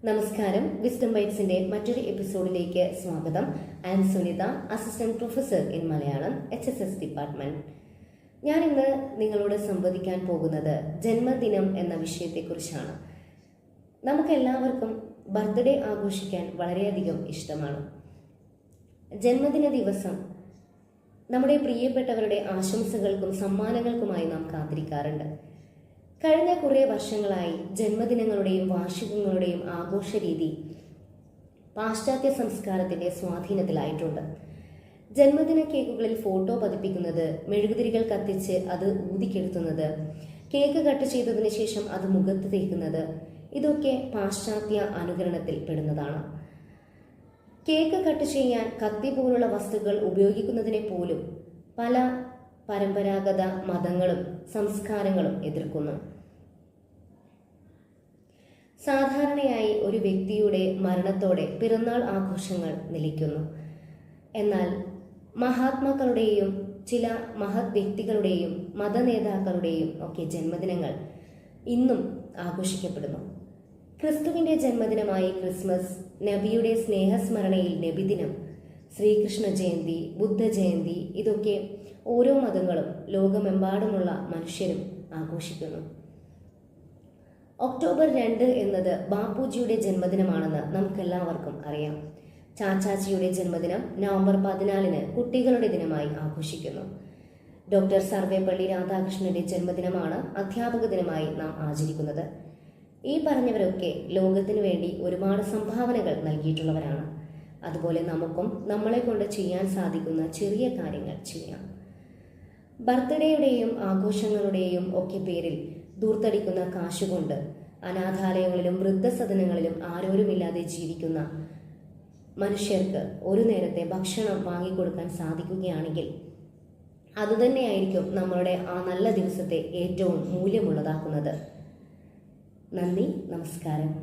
നമസ്കാരം. വിസ്ഡം ബൈറ്റ്സിന്റെ മറ്റൊരു എപ്പിസോഡിലേക്ക് സ്വാഗതം. I'm Sunitha, assistant professor in Malayalam, HSS department. ഞാൻ ഇന്ന് നിങ്ങളോട് സംവദിക്കാൻ പോകുന്നത് ജന്മദിനം എന്ന വിഷയത്തെക്കുറിച്ചാണ്. നമുക്കെല്ലാവർക്കും ബർത്ത്ഡേ ആഘോഷിക്കാൻ വളരെയധികം ഇഷ്ടമാണ്. ജന്മദിന ദിവസം നമ്മുടെ പ്രിയപ്പെട്ടവരുടെ ആശംസകൾക്കും സമ്മാനങ്ങൾക്കുമായി നാം കാത്തിരിക്കാറുണ്ട്. കഴിഞ്ഞ കുറേ വർഷങ്ങളായി ജന്മദിനങ്ങളുടെയും വാർഷികങ്ങളുടെയും ആഘോഷ രീതി പാശ്ചാത്യ സംസ്കാരത്തിന്റെ സ്വാധീനത്തിലായിട്ടുണ്ട്. ജന്മദിന കേക്കുകളിൽ ഫോട്ടോ പതിപ്പിക്കുന്നത്, മെഴുകുതിരികൾ കത്തിച്ച് അത് ഊതിക്കെടുത്തുന്നത്, കേക്ക് കട്ട് ചെയ്തതിനു ശേഷം അത് മുഖത്ത് തേക്കുന്നത്, ഇതൊക്കെ പാശ്ചാത്യ അനുകരണത്തിൽ പെടുന്നതാണ്. കേക്ക് കട്ട് ചെയ്യാൻ കത്തി പോലുള്ള വസ്തുക്കൾ ഉപയോഗിക്കുന്നതിനെ പോലും പല പരമ്പരാഗത മതങ്ങളും സംസ്കാരങ്ങളും എതിർക്കുന്നു. സാധാരണയായി ഒരു വ്യക്തിയുടെ മരണത്തോടെ പിറന്നാൾ ആഘോഷങ്ങൾ നിലയ്ക്കുന്നു. എന്നാൽ മഹാത്മാക്കളുടെയും ചില മഹത് വ്യക്തികളുടെയും മതനേതാക്കളുടെയും ഒക്കെ ജന്മദിനങ്ങൾ ഇന്നും ആഘോഷിക്കപ്പെടുന്നു. ക്രിസ്തുവിന്റെ ജന്മദിനമായി ക്രിസ്മസ്, നബിയുടെ സ്നേഹസ്മരണയിൽ നബിദിനം, ശ്രീകൃഷ്ണ ജയന്തി, ബുദ്ധ ജയന്തി, ഇതൊക്കെ ഓരോ മതങ്ങളും ലോകമെമ്പാടുമുള്ള മനുഷ്യരും ആഘോഷിക്കുന്നു. ഒക്ടോബർ 2 എന്നത് ബാപ്പുജിയുടെ ജന്മദിനമാണെന്ന് നമുക്കെല്ലാവർക്കും അറിയാം. ചാച്ചാജിയുടെ ജന്മദിനം നവംബർ 14 കുട്ടികളുടെ ദിനമായി ആഘോഷിക്കുന്നു. ഡോക്ടർ സർവേപ്പള്ളി രാധാകൃഷ്ണന്റെ ജന്മദിനമാണ് അധ്യാപക ദിനമായി നാം ആചരിക്കുന്നത്. ഈ പറഞ്ഞവരൊക്കെ ലോകത്തിനു വേണ്ടി ഒരുപാട് സംഭാവനകൾ നൽകിയിട്ടുള്ളവരാണ്. അതുപോലെ നമുക്കും നമ്മളെ കൊണ്ട് ചെയ്യാൻ സാധിക്കുന്ന ചെറിയ കാര്യങ്ങൾ ചെയ്യാം. ബർത്ത്ഡേയുടെയും ആഘോഷങ്ങളുടെയും ഒക്കെ പേരിൽ ദൂർത്തടിക്കുന്ന കാശുകൊണ്ട് അനാഥാലയങ്ങളിലും വൃദ്ധസദനങ്ങളിലും ആരോരുമില്ലാതെ ജീവിക്കുന്ന മനുഷ്യർക്ക് ഒരു നേരത്തെ ഭക്ഷണം വാങ്ങിക്കൊടുക്കാൻ സാധിക്കുകയാണെങ്കിൽ അതുതന്നെയായിരിക്കും നമ്മളുടെ ആ നല്ല ദിവസത്തെ ഏറ്റവും മൂല്യമുള്ളതാക്കുന്നത്. നന്ദി, നമസ്കാരം.